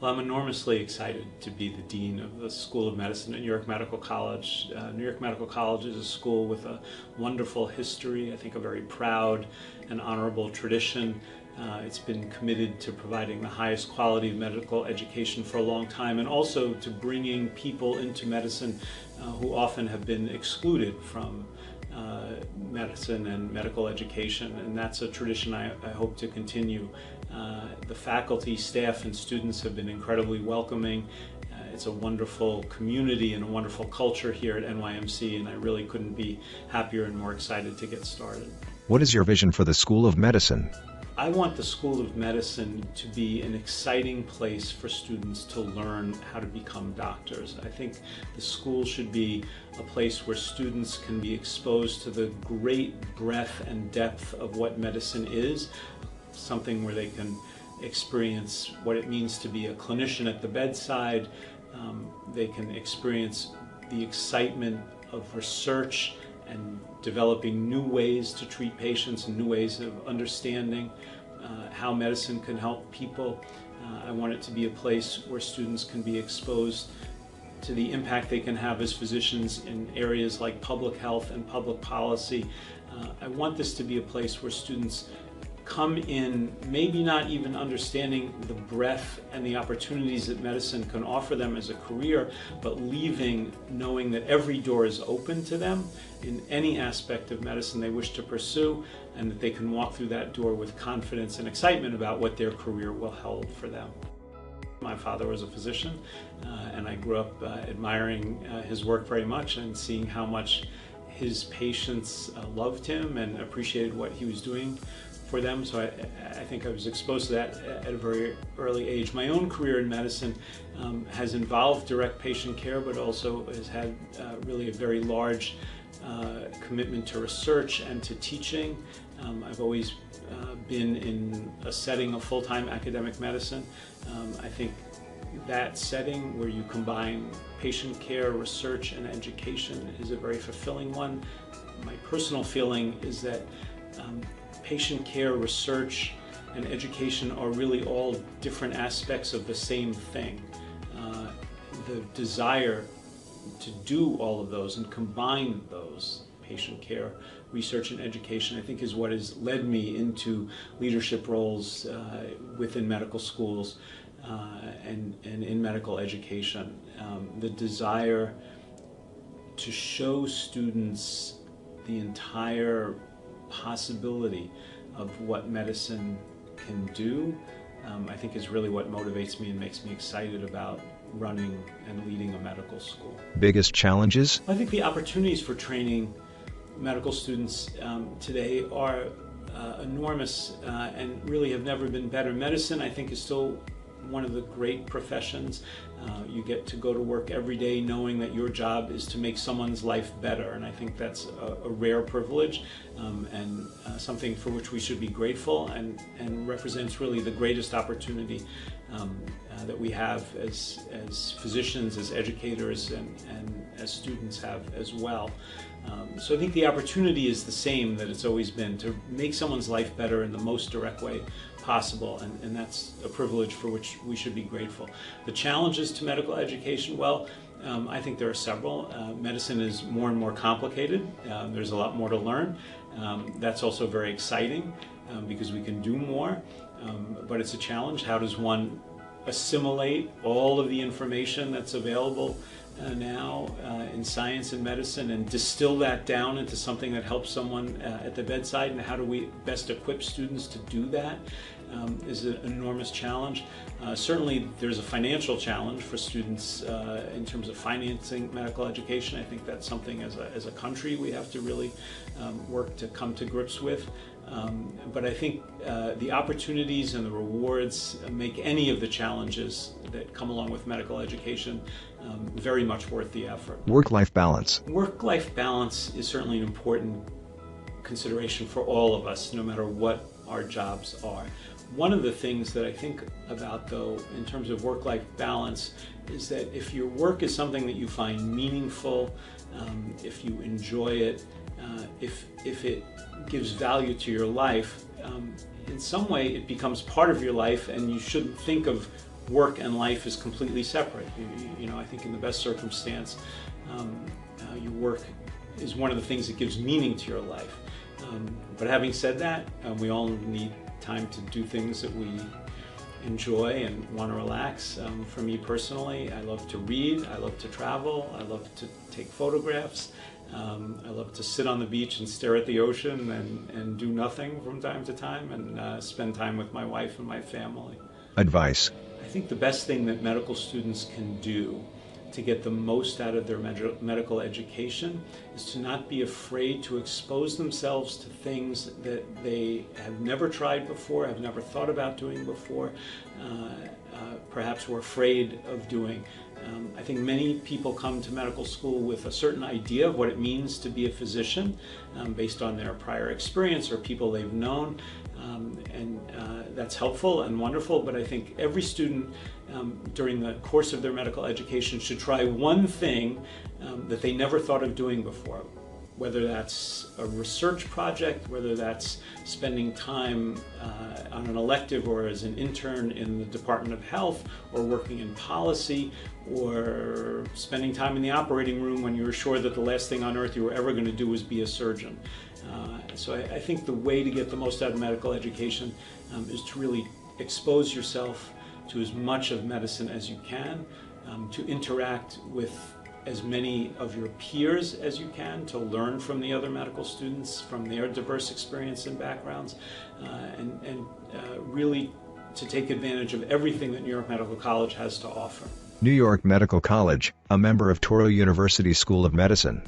Well, I'm enormously excited to be the Dean of the School of Medicine at New York Medical College. New York Medical College is a school with a wonderful history, I think a very proud and honorable tradition. It's been committed to providing the highest quality of medical education for a long time, and also to bringing people into medicine who often have been excluded from medicine and medical education, and that's a tradition I hope to continue. The faculty, staff, and students have been incredibly welcoming. It's a wonderful community and a wonderful culture here at NYMC, and I really couldn't be happier and more excited to get started. What is your vision for the School of Medicine? I want the School of Medicine to be an exciting place for students to learn how to become doctors. I think the school should be a place where students can be exposed to the great breadth and depth of what medicine is, something where they can experience what it means to be a clinician at the bedside. They can experience the excitement of research and developing new ways to treat patients and new ways of understanding how medicine can help people. I want it to be a place where students can be exposed to the impact they can have as physicians in areas like public health and public policy. I want this to be a place where students come in maybe not even understanding the breadth and the opportunities that medicine can offer them as a career, but leaving knowing that every door is open to them in any aspect of medicine they wish to pursue, and that they can walk through that door with confidence and excitement about what their career will hold for them. My father was a physician, and I grew up admiring his work very much and seeing how much his patients loved him and appreciated what he was doing for them. So I think I was exposed to that at a very early age. My own career in medicine has involved direct patient care, but also has had really a very large commitment to research and to teaching. I've always been in a setting of full-time academic medicine. I think that setting where you combine patient care, research, and education is a very fulfilling one. My personal feeling is that patient care, research, and education are really all different aspects of the same thing. The desire to do all of those and combine those, patient care, research, and education, I think is what has led me into leadership roles within medical schools and in medical education. The desire to show students the entire possibility of what medicine can do, I think is really what motivates me and makes me excited about running and leading a medical school. Biggest challenges? I think the opportunities for training medical students today are enormous and really have never been better. Medicine, I think, is still one of the great professions. You get to go to work every day knowing that your job is to make someone's life better, and I think that's a rare privilege and something for which we should be grateful, and represents really the greatest opportunity that we have as physicians, as educators, and as students have as well. So I think the opportunity is the same that it's always been, to make someone's life better in the most direct way possible, and that's a privilege for which we should be grateful. The challenges to medical education, well, I think there are several. Medicine is more and more complicated. There's a lot more to learn. That's also very exciting because we can do more, but it's a challenge. How does one assimilate all of the information that's available now in science and medicine and distill that down into something that helps someone at the bedside, and how do we best equip students to do that is an enormous challenge. Certainly there's a financial challenge for students in terms of financing medical education. I think that's something as a country we have to really work to come to grips with. But I think the opportunities and the rewards make any of the challenges that come along with medical education very much worth the effort. Work-life balance. Work-life balance is certainly an important consideration for all of us, no matter what our jobs are. One of the things that I think about, though, in terms of work-life balance, is that if your work is something that you find meaningful, if you enjoy it, if it gives value to your life, in some way it becomes part of your life, and you shouldn't think of work and life is completely separate. I think in the best circumstance, your work is one of the things that gives meaning to your life. But having said that, we all need time to do things that we enjoy and want to relax. For me personally, I love to read, I love to travel, I love to take photographs. I love to sit on the beach and stare at the ocean and do nothing from time to time, and spend time with my wife and my family. Advice. I think the best thing that medical students can do to get the most out of their medical education is to not be afraid to expose themselves to things that they have never tried before, have never thought about doing before, perhaps were afraid of doing. I think many people come to medical school with a certain idea of what it means to be a physician, based on their prior experience or people they've known, and that's helpful and wonderful, but I think every student during the course of their medical education should try one thing that they never thought of doing before. Whether that's a research project, whether that's spending time on an elective or as an intern in the Department of Health, or working in policy, or spending time in the operating room when you were sure that the last thing on earth you were ever going to do was be a surgeon. So I think the way to get the most out of medical education is to really expose yourself to as much of medicine as you can, to interact with as many of your peers as you can, to learn from the other medical students, from their diverse experience and backgrounds, and really to take advantage of everything that New York Medical College has to offer. New York Medical College, a member of Touro University School of Medicine.